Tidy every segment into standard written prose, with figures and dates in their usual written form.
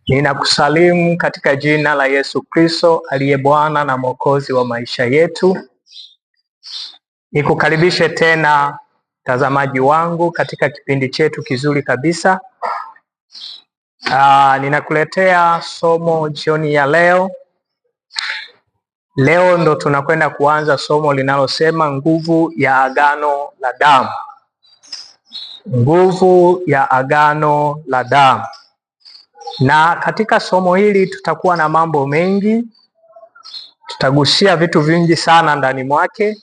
Ninakusalimu katika jina la Yesu Kristo aliye Bwana na Mwokozi wa maisha yetu. Nikukaribishe tena mtazamaji wangu katika kipindi chetu kizuri kabisa. Ninakuletea somo jioni ya leo. Leo ndo tunakwenda kuanza somo linalosema nguvu ya agano la damu. Nguvu ya agano la damu. Na katika somo hili tutakuwa na mambo mengi, tutagusia vitu vingi sana ndani mwake,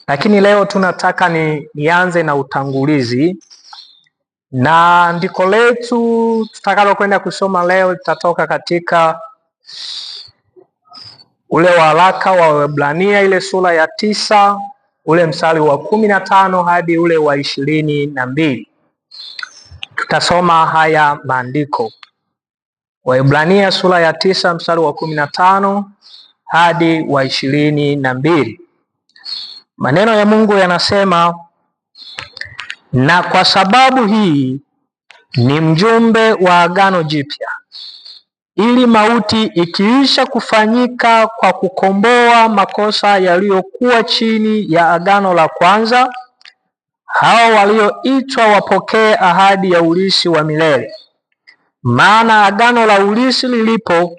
lakini leo tunataka nianze na utangulizi, na andiko letu tutakalo kwenda kusoma leo litatoka katika ule waraka wa Waebrania, ile sura ya 9, ule mstari wa 15 hadi ule wa 22. Tutasoma haya maandiko. Waebrania sura ya 9 mstari wa 15 hadi wa 22. Maneno ya Mungu yanasema, na kwa sababu hii ni mjumbe wa agano jipya, ili mauti ikiisha kufanyika kwa kukomboa makosa yaliyokuwa chini ya agano la kwanza, hao walioitwa wapokee ahadi ya urithi wa milele. Maana agano la urithi lilipo,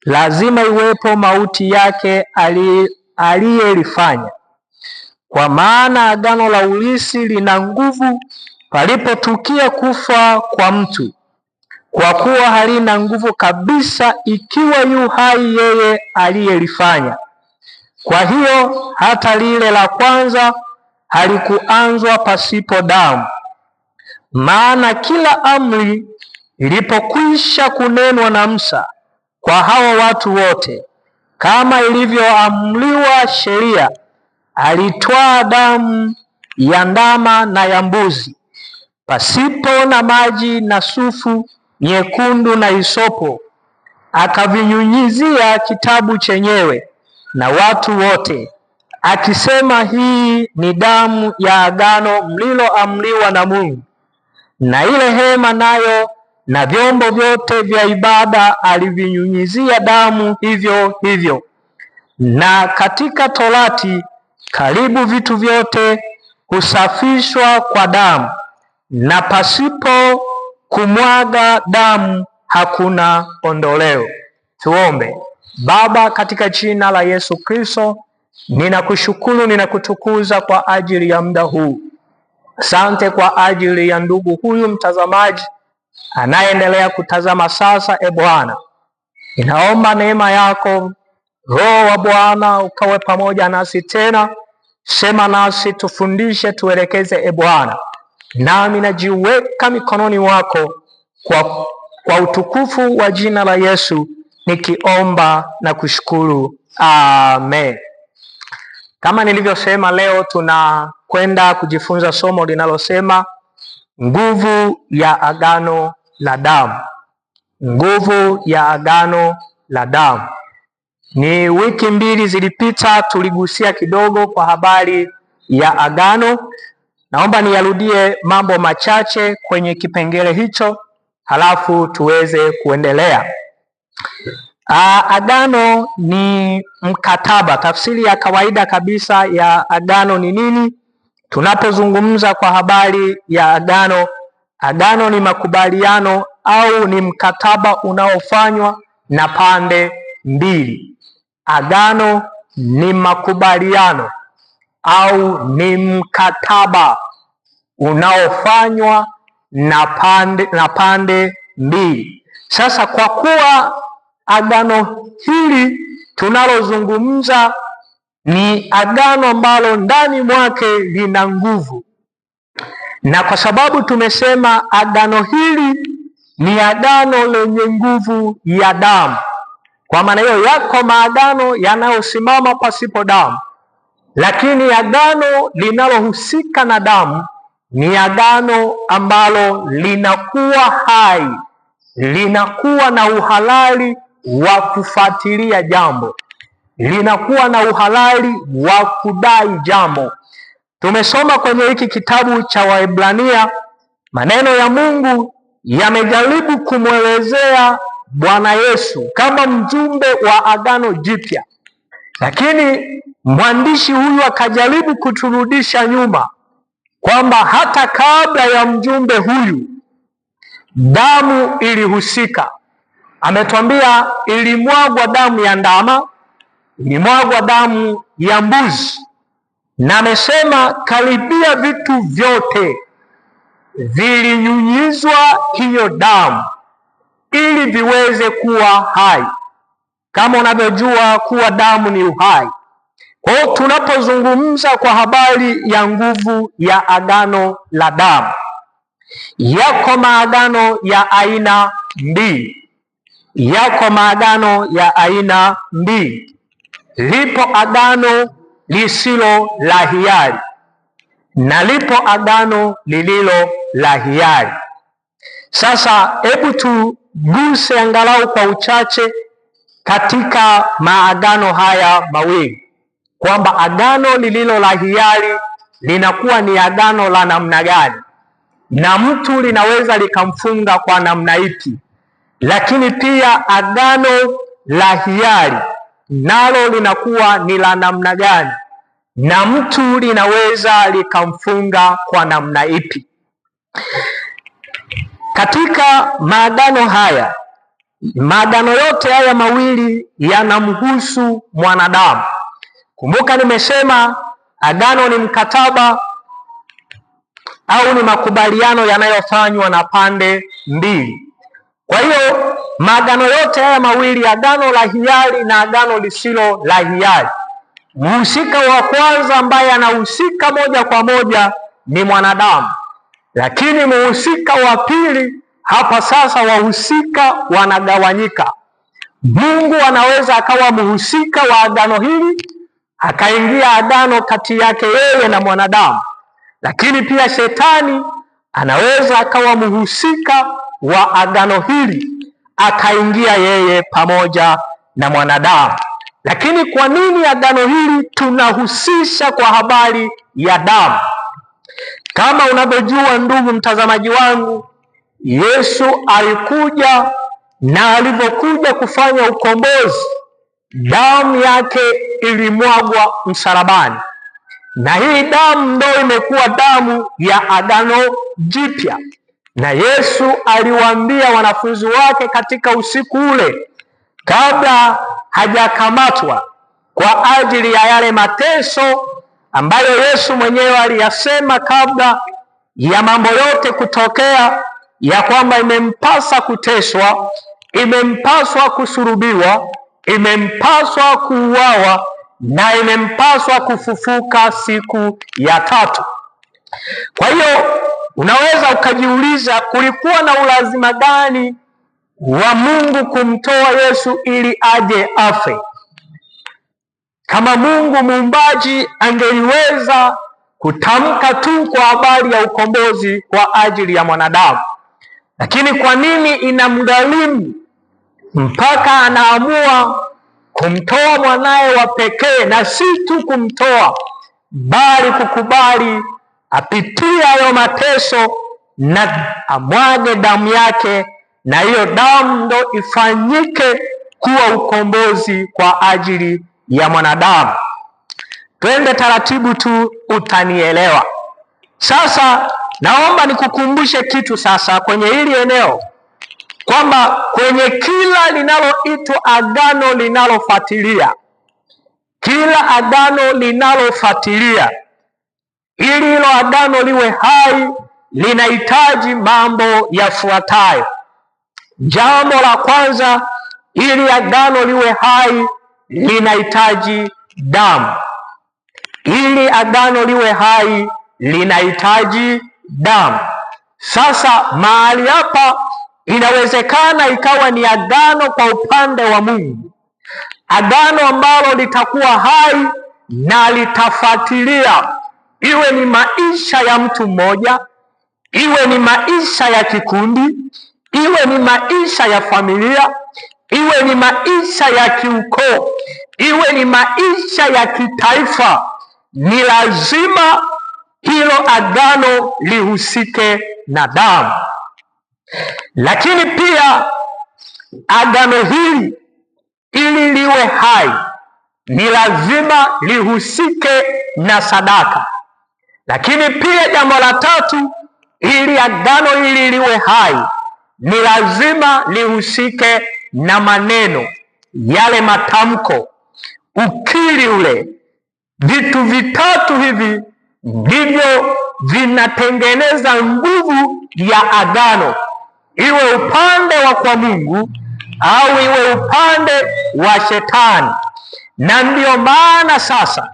lazima iwepo mauti yake aliyelifanya. Kwa maana agano la urithi lina nguvu palipotukia kufa kwa mtu, kwa kuwa halina nguvu kabisa ikiwa yu hai yeye aliyelifanya. Kwa hiyo hata lile la kwanza halikuanzwa pasipo damu. Maana kila amri ilipokwisha kunenwa na Musa kwa hao watu wote, kama ilivyoamriwa sheria, alitwaa damu ya ndama na ya mbuzi, pasipo na maji na sufu nyekundu na hisopo, akavinyunyizia kitabu chenyewe na watu wote, akisema, hii ni damu ya agano mliloamriwa na Mungu. Na ile hema nayo na vyombo vyote vya ibada alivinyunyizia damu hivyo hivyo. Na katika Torati karibu vitu vyote husafishwa kwa damu, na pasipo kumwaga damu hakuna ondoleo. Tuombe. Baba, katika jina la Yesu Kristo, ninakushukuru, ninakutukuza kwa ajili ya muda huu. Asante kwa ajili ya ndugu huyu mtazamaji anayeendelea kutazama sasa. E Bwana, ninaomba neema yako, Roho wa Bwana ukawe pamoja nasi tena. Sema nasi, tufundishe, tuelekeze e Bwana. Nami najiweka mikononi mwako kwa utukufu wa jina la Yesu, nikiomba na kushukuru. Amen. Kama nilivyosema, leo tunakwenda kujifunza somo linalosema nguvu ya agano la damu. Nguvu ya agano la damu. Ni wiki 2 zilipita tuligusia kidogo kwa habari ya agano. Naomba niyarudie mambo machache kwenye kipengele hicho, halafu tuweze kuendelea. Agano ni mkataba. Tafsiri ya kawaida kabisa ya agano ni nini? Tunapozungumza kwa habari ya agano, agano ni makubaliano au ni mkataba unaofanywa na pande mbili. Agano ni makubaliano au ni mkataba unaofanywa na pande mbili. Sasa kwa kuwa agano hili tunalozungumza ni agano ambalo ndani mwake lina nguvu, na kwa sababu tumesema agano hili ni agano lenye nguvu ya damu, kwa maana hiyo yako maagano yanayosimama pasipo damu, lakini agano linalohusika na damu ni agano ambalo linakuwa hai, linakuwa na uhalali wa kufuatilia jambo, linakuwa na uhalali wa kudai jambo. Tumesoma kwenye hiki kitabu cha Waebrania, maneno ya Mungu yamejaribu kumwelezea Bwana Yesu kama mjumbe wa Agano Jipya, lakini mwandishi huyu akajaribu kuturudisha nyuma kwamba hata kabla ya mjumbe huyu damu ilihusika. Ametuambia ilimwagwa damu ya ndama, ilimwagwa damu ya mbuzi, na amesema karibia vitu vyote vilinyunyizwa hiyo damu ili viweze kuwa hai. Kama unavyojua kuwa damu ni uhai. Kwa hiyo tunapozungumza kwa habari ya nguvu ya agano la damu, yako maagano ya aina mbili. Yako maagano ya aina mbili. Lipo agano lisilo la hiari na lipo agano lililo la hiari. Sasa hebu tuguse angalau kwa uchache katika maagano haya mawili, kwamba agano lililo la hiari linakuwa ni agano la namna gani, na mtu linaweza likamfunga kwa namna ipi, lakini pia agano la hiari nalo linakuwa ni la namna gani, na mtu linaweza likamfunga kwa namna ipi. Katika maagano haya, maagano yote haya mawili yanamhusu mwanadamu. Kumbuka nimesema agano ni mkataba au ni makubaliano yanayofanywa na pande mbili. Kwa hiyo maagano yote haya mawili, agano la hiari na agano lisilo la hiari, mhusika wa kwanza ambaye anahusika moja kwa moja ni mwanadamu, lakini mhusika wa pili hapa sasa, wahusika wanagawanyika. Mungu anaweza akawa mhusika wa agano hili, akaingia agano kati yake yeye na mwanadamu, lakini pia shetani anaweza akawa mhusika wa agano hili, akaingia yeye pamoja na mwanadamu. Lakini kwa nini agano hili tunahusisha kwa habari ya damu? Kama unavyojua ndugu mtazamaji wangu, Yesu alikuja, na alivyokuja kufanya ukombozi, damu yake ilimwagwa msalabani, na hii damu ndio imekuwa damu ya agano jipya. Na Yesu aliwaambia wanafunzi wake katika usiku ule, kabla hajakamatwa kwa ajili ya yale mateso ambayo Yesu mwenyewe aliyasema kabla ya mambo yote kutokea, ya kwamba imempasa kuteswa, imempaswa kusulubiwa, imempaswa kuuawa na imempaswa kufufuka siku ya tatu. Kwa hiyo unaweza ukajiuliza, kulikuwa na ulazima gani wa Mungu kumtoa Yesu ili aje afe? Kama Mungu muumbaji angeliweza kutamka tu kwa habari ya ukombozi kwa ajili ya mwanadamu, lakini kwa nini inamgharimu mpaka anaamua kumtoa mwanaye wa pekee, na si tu kumtoa bali kukubali apitie hayo mateso na amwage damu yake, na hiyo damu ndo ifanyike kuwa ukombozi kwa ajili ya mwanadamu? Twende taratibu tu, utanielewa. Sasa naomba nikukumbushe kitu sasa kwenye hili eneo, kwamba kwenye kila linaloitwa agano linalofuatilia, kila agano linalofuatilia, ili hilo agano liwe hai, linahitaji mambo yafuatayo. Jambo la kwanza, ili agano liwe hai linahitaji damu. Ili agano liwe hai linahitaji damu. Sasa mahali hapa inawezekana ikawa ni agano kwa upande wa Mungu, agano ambalo litakuwa hai na litafuatilia, iwe ni maisha ya mtu mmoja, iwe ni maisha ya kikundi, iwe ni maisha ya familia, iwe ni maisha ya kiukoo, iwe ni maisha ya kitaifa. Ni lazima hilo agano lihusike na damu. Lakini pia agano hili ili liwe hai ni lazima lihusike na sadaka. Lakini pia jambo la tatu, ili agano hili liwe hai ni lazima lihusike na maneno, yale matamko, ukiri ule. Vitu vitatu hivi ndivyo vinatengeneza nguvu ya agano, iwe upande wa kwa Mungu au iwe upande wa Shetani. Na ndiyo maana sasa,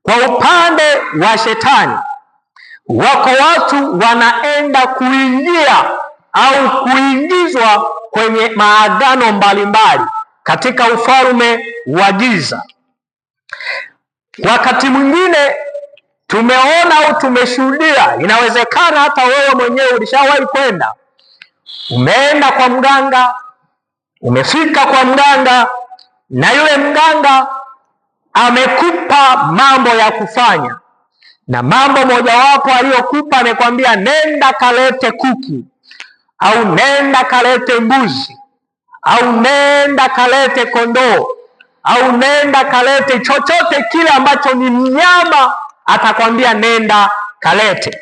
kwa upande wa Shetani, wako watu wanaenda kuingia au kuingizwa kwenye maagano mbalimbali katika ufalme wa giza. Wakati mwingine tumeona au tumeshuhudia, inawezekana hata wewe mwenyewe ulishawahi kwenda, umeenda kwa mganga, umefika kwa mganga na yule mganga amekupa mambo ya kufanya, na mambo mojawapo aliyokupa amekwambia, nenda kalete kuku au nenda kalete mbuzi au nenda kalete kondoo au nenda kalete chochote kile ambacho ni mnyama, atakwambia nenda kalete.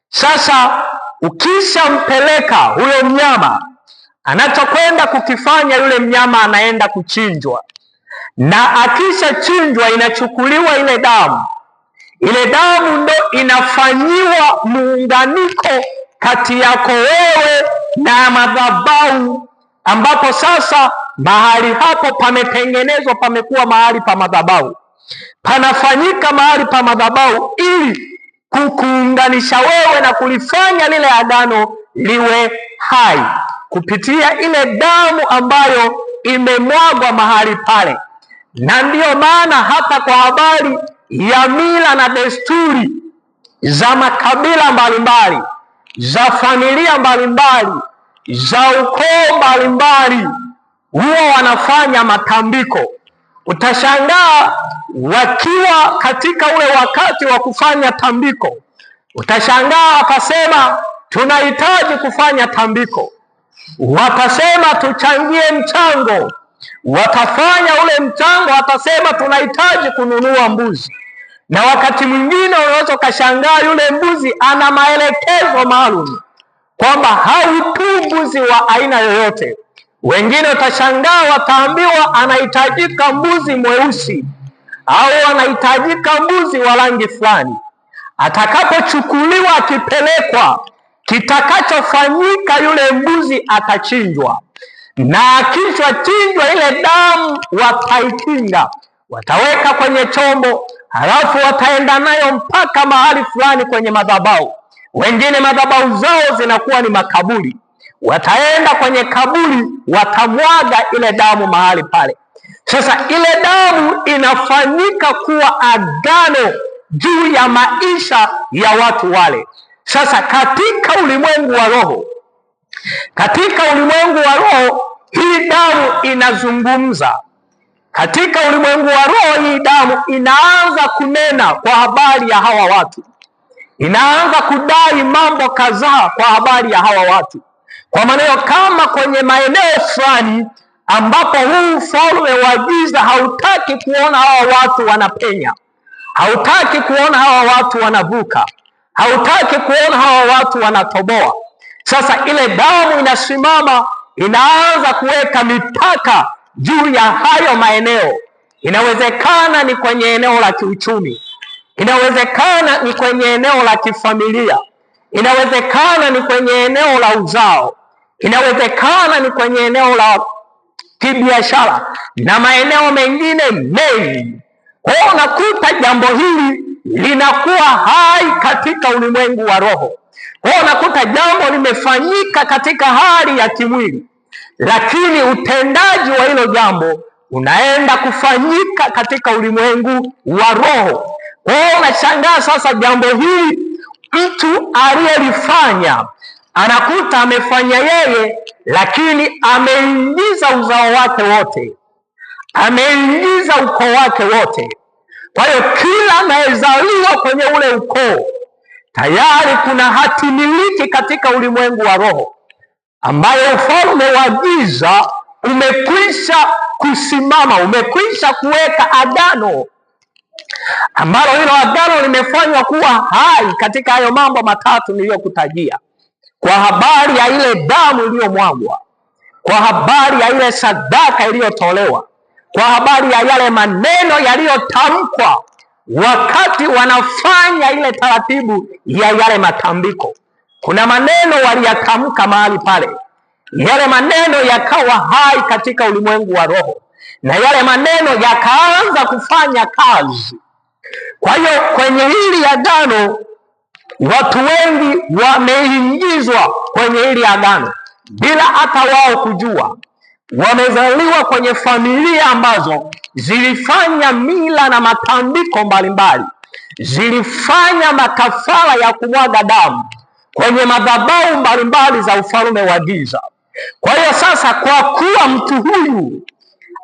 Sasa ukishampeleka huyo mnyama, anachokwenda kukifanya, yule mnyama anaenda kuchinjwa, na akishachinjwa inachukuliwa ile damu. Ile damu ndo inafanyiwa muunganiko kati yako wewe na madhabahu, ambapo sasa mahali hapo pametengenezwa, pamekuwa mahali pa madhabahu, panafanyika mahali pa madhabahu ili kukuunganisha wewe na kulifanya lile agano liwe hai kupitia ile damu ambayo imemwagwa mahali pale. Na ndiyo maana hata kwa habari ya mila na desturi za makabila mbalimbali, za familia mbalimbali, za ukoo mbalimbali, huwa wanafanya matambiko. Utashangaa wakiwa katika ule wakati wa kufanya tambiko, utashangaa wakasema tunahitaji kufanya tambiko, watasema tuchangie mchango, watafanya ule mchango, watasema tunahitaji kununua mbuzi. Na wakati mwingine unaweza ukashangaa yule mbuzi ana maelekezo maalum kwamba hautui mbuzi wa aina yoyote. Wengine utashangaa wataambiwa anahitajika mbuzi mweusi au anahitajika mbuzi wa rangi fulani. Atakapochukuliwa akipelekwa, kitakachofanyika, yule mbuzi atachinjwa, na akishachinjwa ile damu wataikinga, wataweka kwenye chombo, halafu wataenda nayo mpaka mahali fulani kwenye madhabahu. Wengine madhabahu zao zinakuwa ni makaburi, wataenda kwenye kaburi, watamwaga ile damu mahali pale. Sasa ile damu inafanyika kuwa agano juu ya maisha ya watu wale. Sasa katika ulimwengu wa roho, hii damu inazungumza. Katika ulimwengu wa roho, hii damu inaanza kunena kwa habari ya hawa watu, inaanza kudai mambo kadhaa kwa habari ya hawa watu, kwa maneno kama kwenye maeneo fulani ambapo huu ufalme wa giza hautaki kuona hawa watu wanapenya, hautaki kuona hawa watu wanavuka, hautaki kuona hawa watu wanatoboa. Sasa ile damu inasimama, inaanza kuweka mipaka juu ya hayo maeneo. Inawezekana ni kwenye eneo la kiuchumi, inawezekana ni kwenye eneo la kifamilia, inawezekana ni kwenye eneo la uzao, inawezekana ni kwenye eneo la kibiashara na maeneo mengine mengi. Kwa hiyo unakuta jambo hili linakuwa hai katika ulimwengu wa roho. Kwa hiyo unakuta jambo limefanyika katika hali ya kimwili, lakini utendaji wa hilo jambo unaenda kufanyika katika ulimwengu wa roho. Kwa hiyo unashangaa sasa, jambo hili mtu aliyelifanya anakuta amefanya yeye, lakini ameingiza uzao wake wote, ameingiza ukoo wake wote. Kwa hiyo kila anayezaliwa kwenye ule ukoo tayari kuna hati miliki katika ulimwengu wa roho. ambayo ufalme wa giza umekwisha kusimama, umekwisha kuweka agano, ambalo hilo agano limefanywa kuwa hai katika hayo mambo matatu niliyokutajia, kwa habari ya ile damu iliyomwagwa, kwa habari ya ile sadaka iliyotolewa, kwa habari ya yale maneno yaliyotamkwa wakati wanafanya ile taratibu ya yale matambiko. Kuna maneno waliyatamka mahali pale, yale maneno yakawa hai katika ulimwengu wa roho, na yale maneno yakaanza kufanya kazi. Kwa hiyo kwenye hili agano watu wengi wameingizwa kwenye hili agano bila hata wao kujua. Wamezaliwa kwenye familia ambazo zilifanya mila na matambiko mbalimbali, zilifanya makafara ya kumwaga damu kwenye madhabahu mbalimbali za ufalme wa giza. Kwa hiyo sasa, kwa kuwa mtu huyu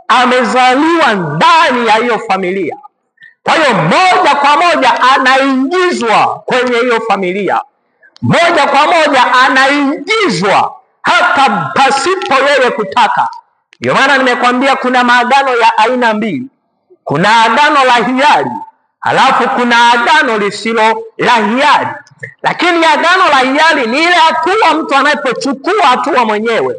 amezaliwa ndani ya hiyo familia, kwa hiyo moja kwa moja anaingizwa kwenye hiyo familia, moja kwa moja anaingizwa hata pasipo yeye kutaka. Ndio maana nimekwambia kuna maagano ya aina mbili. Kuna agano la hiari, halafu kuna agano lisilo la hiari. Lakini agano la hiari ni ile hatua mtu anapochukua hatua mwenyewe,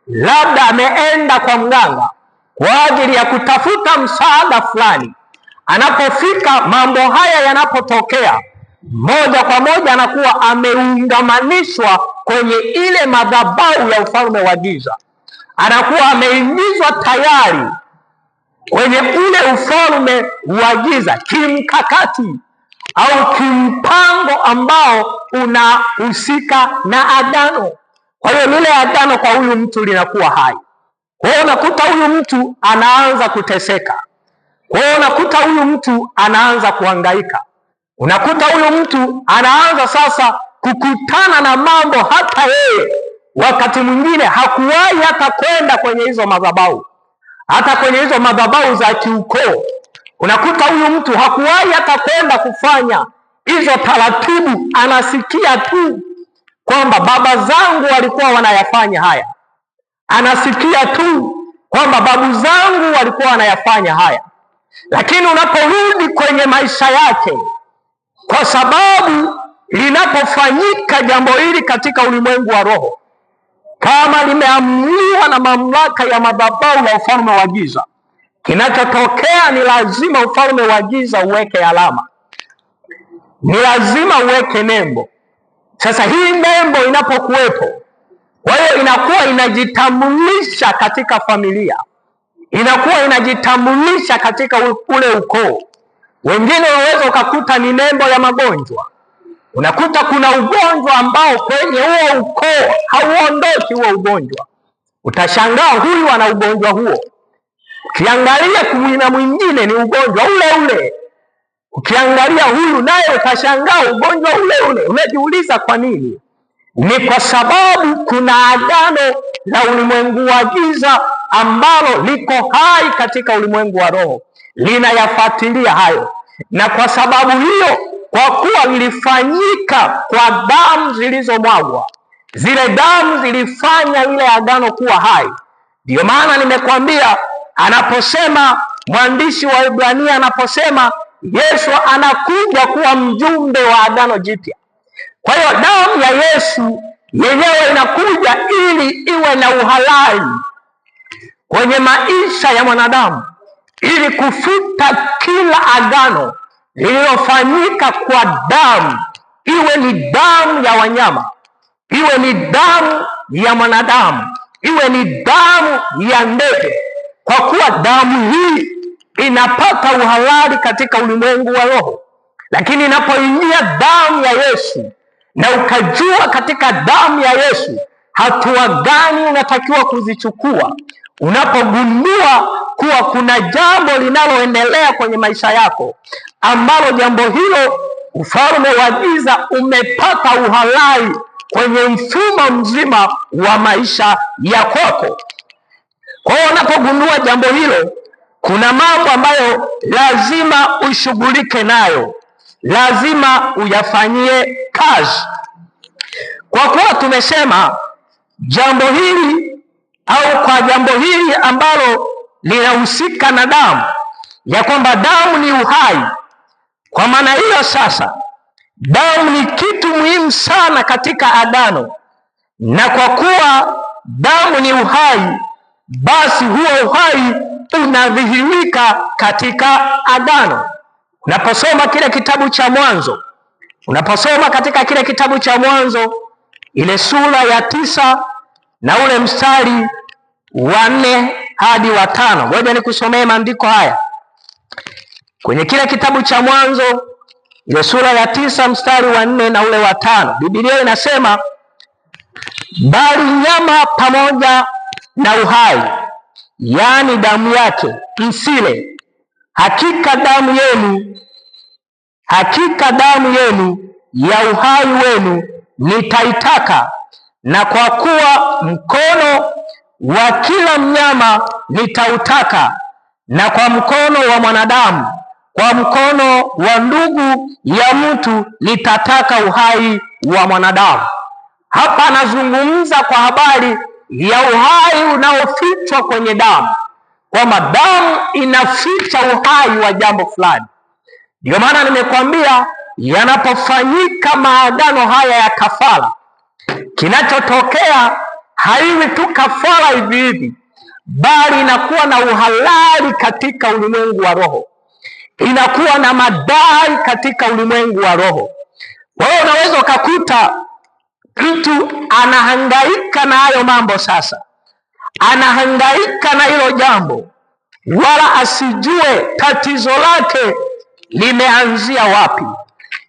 labda ameenda kwa mganga kwa ajili ya kutafuta msaada fulani. Anapofika mambo haya yanapotokea, moja kwa moja anakuwa ameungamanishwa kwenye ile madhabahu ya ufalme wa giza, anakuwa ameingizwa tayari kwenye ule ufalme wa giza kimkakati au kimpango ambao unahusika na agano. Kwa hiyo lile agano kwa huyu mtu linakuwa hai. Kwa hiyo unakuta huyu mtu anaanza kuteseka, kwa hiyo unakuta huyu mtu anaanza kuhangaika, unakuta huyu mtu anaanza sasa kukutana na mambo hata yeye wakati mwingine hakuwahi hata kwenda kwenye hizo madhabahu, hata kwenye hizo madhabahu za kiukoo. Unakuta huyu mtu hakuwahi hata kwenda kufanya hizo taratibu, anasikia tu kwamba baba zangu walikuwa wanayafanya haya, anasikia tu kwamba babu zangu walikuwa wanayafanya haya. Lakini unaporudi kwenye maisha yake, kwa sababu linapofanyika jambo hili katika ulimwengu wa roho, kama limeamriwa na mamlaka ya madhabahu ya ufalme wa giza, kinachotokea ni lazima ufalme wa giza uweke alama, ni lazima uweke nembo. Sasa hii nembo inapokuwepo, kwa hiyo inakuwa inajitambulisha katika familia, inakuwa inajitambulisha katika ule ukoo. Wengine waweza ukakuta ni nembo ya magonjwa. Unakuta kuna ugonjwa ambao kwenye huo ukoo hauondoki huo ugonjwa. Utashangaa huyu ana ugonjwa huo, ukiangalia kumwina mwingine ni ugonjwa ule ule, ukiangalia huyu naye utashangaa ugonjwa ule ule. Unajiuliza kwa nini? Ni kwa sababu kuna agano la ulimwengu wa giza ambalo liko hai katika ulimwengu wa roho, linayafuatilia hayo. Na kwa sababu hiyo, kwa kuwa lilifanyika kwa damu zilizomwagwa, zile damu zilifanya ile agano kuwa hai. Ndiyo maana nimekwambia, anaposema mwandishi wa Ibrania, anaposema Yesu anakuja kuwa mjumbe wa agano jipya. Kwa hiyo damu ya Yesu yenyewe inakuja ili iwe na uhalali kwenye maisha ya mwanadamu, ili kufuta kila agano lililofanyika kwa damu, iwe ni damu ya wanyama, iwe ni damu ya mwanadamu, iwe ni damu ya ndege. Kwa kuwa damu hii inapata uhalali katika ulimwengu wa roho, lakini inapoingia damu ya Yesu na ukajua katika damu ya Yesu hatua gani unatakiwa kuzichukua, unapogundua kuwa kuna jambo linaloendelea kwenye maisha yako ambalo jambo hilo ufalme wa giza umepata uhalali kwenye mfumo mzima wa maisha ya kwako. Kwa hiyo unapogundua jambo hilo, kuna mambo ambayo lazima ushughulike nayo, lazima uyafanyie kazi. Kwa kuwa tumesema jambo hili au kwa jambo hili ambalo linahusika na damu, ya kwamba damu ni uhai. Kwa maana hiyo sasa, damu ni kitu muhimu sana katika agano, na kwa kuwa damu ni uhai, basi huo uhai unadhihirika katika agano. Unaposoma kile kitabu cha Mwanzo, unaposoma katika kile kitabu cha Mwanzo ile sura ya 9 na ule mstari wa 4 hadi wa 5, ngoja nikusomee maandiko haya. Kwenye kile kitabu cha Mwanzo ile sura ya 9 mstari wa 4 na ule wa 5, Biblia inasema, bali nyama pamoja na uhai, yaani damu yake, msile; hakika damu yenu ya uhai wenu nitaitaka, na kwa kuwa mkono wa kila mnyama nitautaka, na kwa mkono wa mwanadamu, kwa mkono wa ndugu ya mtu nitataka uhai wa mwanadamu. Hapa anazungumza kwa habari ya uhai unaofichwa kwenye damu, kwamba damu inaficha uhai wa jambo fulani. Ndio maana nimekwambia, yanapofanyika maagano haya ya kafara, kinachotokea haiwi tu kafara hivi hivi, bali inakuwa na uhalali katika ulimwengu wa roho, inakuwa na madai katika ulimwengu wa roho. Kwa hiyo unaweza ukakuta mtu anahangaika na hayo mambo, sasa anahangaika na hilo jambo, wala asijue tatizo lake limeanzia wapi,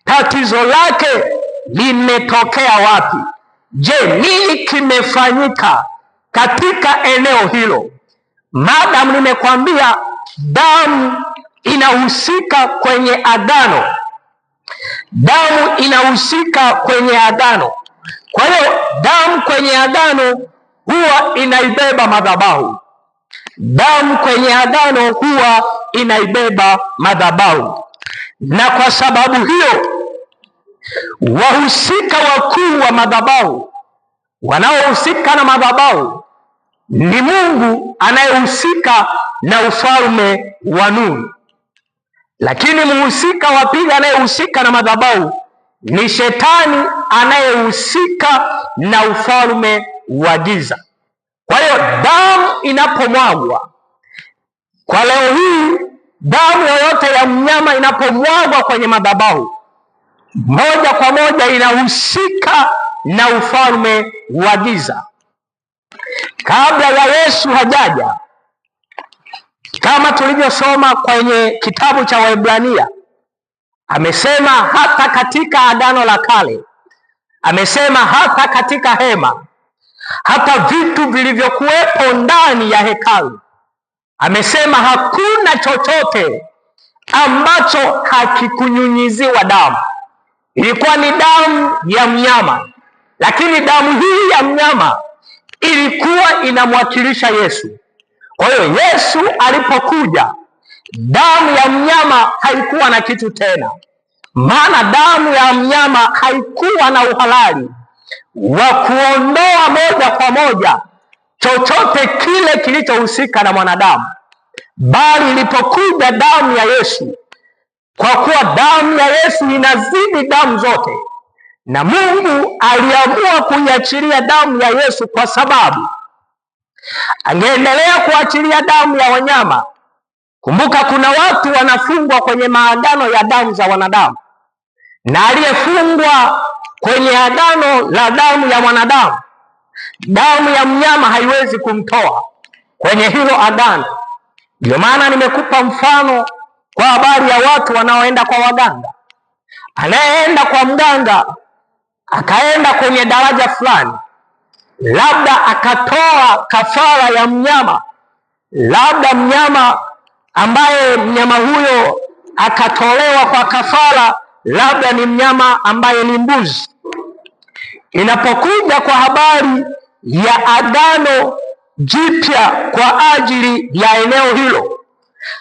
tatizo lake limetokea wapi. Je, nini kimefanyika katika eneo hilo? Madamu nimekwambia damu inahusika kwenye agano, damu inahusika kwenye agano. Kwa hiyo damu kwenye agano huwa inaibeba madhabahu, damu kwenye agano huwa inaibeba madhabahu. Na kwa sababu hiyo, wahusika wakuu wa madhabahu, wanaohusika na madhabahu ni Mungu anayehusika na ufalme wa nuru, lakini mhusika wa pili anayehusika na madhabahu ni Shetani anayehusika na ufalme wa giza. Kwa hiyo damu inapomwagwa, kwa leo hii, damu yoyote ya mnyama inapomwagwa kwenye madhabahu, moja kwa moja inahusika na ufalme wa giza. Kabla ya Yesu hajaja, kama tulivyosoma kwenye kitabu cha Waebrania, amesema hata katika agano la kale, amesema hata katika hema, hata vitu vilivyokuwepo ndani ya hekalu, amesema hakuna chochote ambacho hakikunyunyiziwa damu. Ilikuwa ni damu ya mnyama, lakini damu hii ya mnyama ilikuwa inamwakilisha Yesu. Kwa hiyo Yesu alipokuja, damu ya mnyama haikuwa na kitu tena, maana damu ya mnyama haikuwa na uhalali wa kuondoa moja kwa moja chochote kile kilichohusika na mwanadamu, bali ilipokuja damu ya Yesu, kwa kuwa damu ya Yesu inazidi damu zote, na Mungu aliamua kuiachilia damu ya Yesu, kwa sababu angeendelea kuachilia damu ya wanyama. Kumbuka, kuna watu wanafungwa kwenye maagano ya damu za wanadamu, na aliyefungwa kwenye agano la damu ya mwanadamu, damu ya mnyama haiwezi kumtoa kwenye hilo agano. Ndio maana nimekupa mfano kwa habari ya watu wanaoenda kwa waganga. Anayeenda kwa mganga akaenda kwenye daraja fulani, labda akatoa kafara ya mnyama, labda mnyama ambaye mnyama huyo akatolewa kwa kafara, labda ni mnyama ambaye ni mbuzi. Inapokuja kwa habari ya agano jipya kwa ajili ya eneo hilo,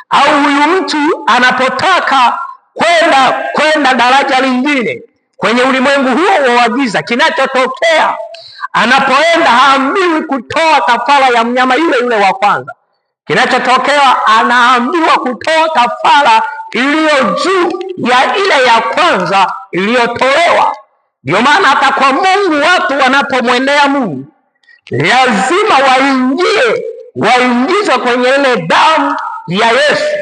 au huyu mtu anapotaka kwenda daraja lingine kwenye ulimwengu huo wa giza, kinachotokea Anapoenda haambiwi kutoa kafara ya mnyama yule yule wa kwanza. Kinachotokea, anaambiwa kutoa kafara iliyo juu ya ile ya kwanza iliyotolewa. Ndio maana hata kwa Mungu, watu wanapomwendea Mungu lazima waingizwe kwenye ile damu ya Yesu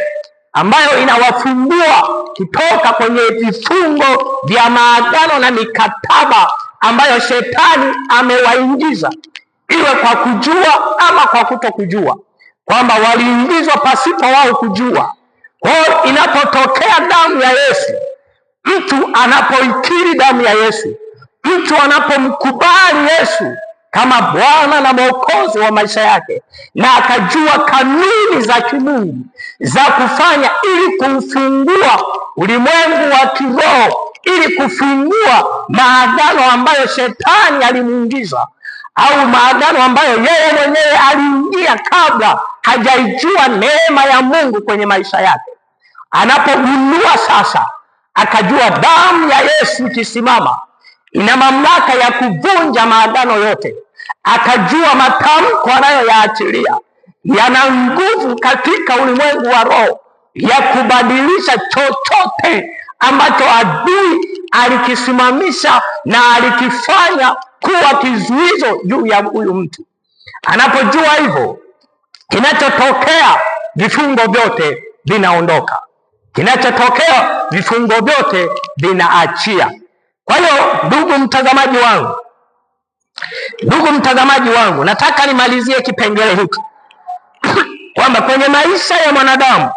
ambayo inawafungua kutoka kwenye vifungo vya maagano na mikataba ambayo shetani amewaingiza, iwe kwa kujua ama kwa kutokujua, kwamba waliingizwa pasipo wao kujua. Kwa hiyo inapotokea damu ya Yesu, mtu anapoikiri damu ya Yesu, mtu anapomkubali Yesu kama Bwana na Mwokozi wa maisha yake, na akajua kanuni za kimungu za kufanya ili kufungua ulimwengu wa kiroho, ili kufungua maagano ambayo shetani alimuingiza, au maagano ambayo yeye mwenyewe aliingia kabla hajaijua neema ya Mungu kwenye maisha yake. Anapogundua sasa, akajua damu ya Yesu ikisimama ina mamlaka ya kuvunja maagano yote, akajua matamko anayoyaachilia yana nguvu katika ulimwengu wa roho ya kubadilisha chochote ambacho adui alikisimamisha na alikifanya kuwa kizuizo juu ya huyu mtu. Anapojua hivyo, kinachotokea, vifungo vyote vinaondoka. Kinachotokea, vifungo vyote vinaachia. Kwa hiyo ndugu mtazamaji wangu, nataka nimalizie kipengele hiki kwamba kwenye maisha ya mwanadamu,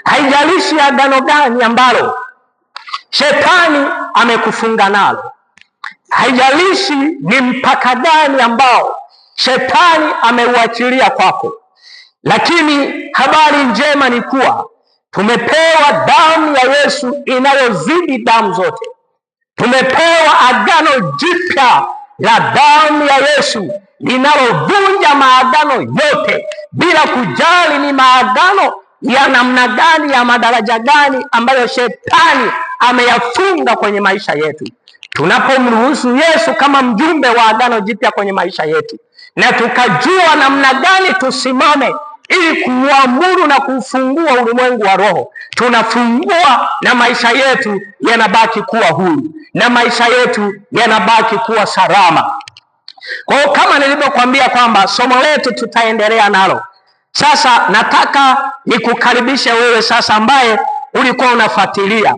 haijalishi agano gani ambalo shetani amekufunga nalo, haijalishi ni mpaka gani ambao shetani ameuachilia kwako, lakini habari njema ni kuwa tumepewa damu ya Yesu inayozidi damu zote. Tumepewa agano jipya la damu ya Yesu linalovunja maagano yote, bila kujali ni maagano ya namna gani, ya madaraja gani ambayo shetani ameyafunga kwenye maisha yetu. Tunapomruhusu Yesu kama mjumbe wa agano jipya kwenye maisha yetu, na tukajua namna gani tusimame ili kuamuru na kufungua ulimwengu wa roho, tunafungua na maisha yetu yanabaki kuwa huru, na maisha yetu yanabaki kuwa salama. Kwa hiyo kama nilivyokuambia kwamba somo letu tutaendelea nalo. Sasa nataka nikukaribishe wewe sasa ambaye ulikuwa unafuatilia.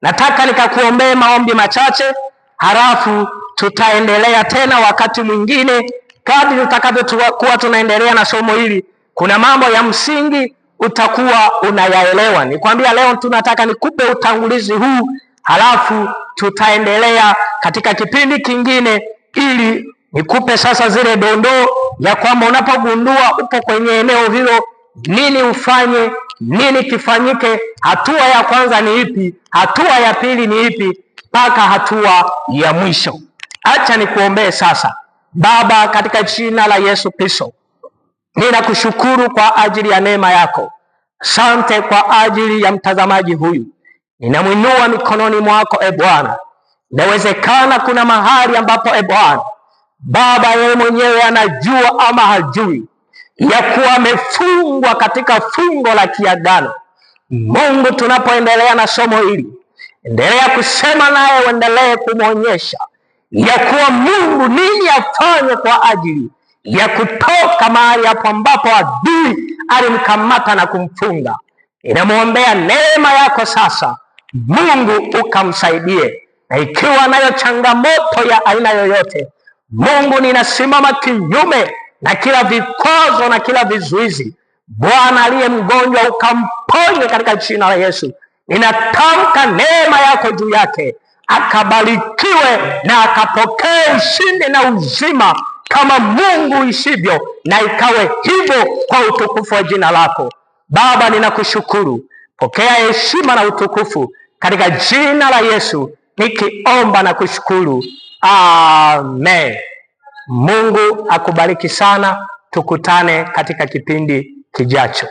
Nataka nikakuombee maombi machache, halafu tutaendelea tena wakati mwingine. Kadri tutakavyokuwa tunaendelea na somo hili, kuna mambo ya msingi utakuwa unayaelewa. Nikwambia leo tunataka nikupe utangulizi huu, halafu tutaendelea katika kipindi kingine, ili nikupe sasa zile dondoo ya kwamba unapogundua upo kwenye eneo hilo, nini ufanye, nini kifanyike, hatua ya kwanza ni ipi, hatua ya pili ni ipi, mpaka hatua ya mwisho. Acha nikuombee sasa. Baba, katika jina la Yesu Kristo, ninakushukuru kwa ajili ya neema yako. Asante kwa ajili ya mtazamaji huyu, ninamwinua mikononi mwako e Bwana. Inawezekana kuna mahali ambapo e Bwana Baba, yeye mwenyewe anajua ama hajui ya kuwa amefungwa katika fungo la kiagano. Mungu, tunapoendelea na somo hili, endelea kusema naye, uendelee kumwonyesha ya kuwa Mungu nini afanye kwa ajili ya kutoka mahali hapo ambapo adui alimkamata na kumfunga. Ninamwombea neema yako sasa, Mungu ukamsaidie, na ikiwa nayo changamoto ya aina yoyote, Mungu, ninasimama kinyume na kila vikwazo na kila vizuizi. Bwana, aliye mgonjwa ukamponye katika jina la Yesu. Ninatamka neema yako juu yake, akabarikiwe na akapokee ushindi na uzima kama Mungu ishivyo, na ikawe hivyo kwa utukufu wa jina lako. Baba, ninakushukuru. Pokea heshima na utukufu katika jina la Yesu nikiomba na kushukuru. Amen. Mungu akubariki sana. Tukutane katika kipindi kijacho.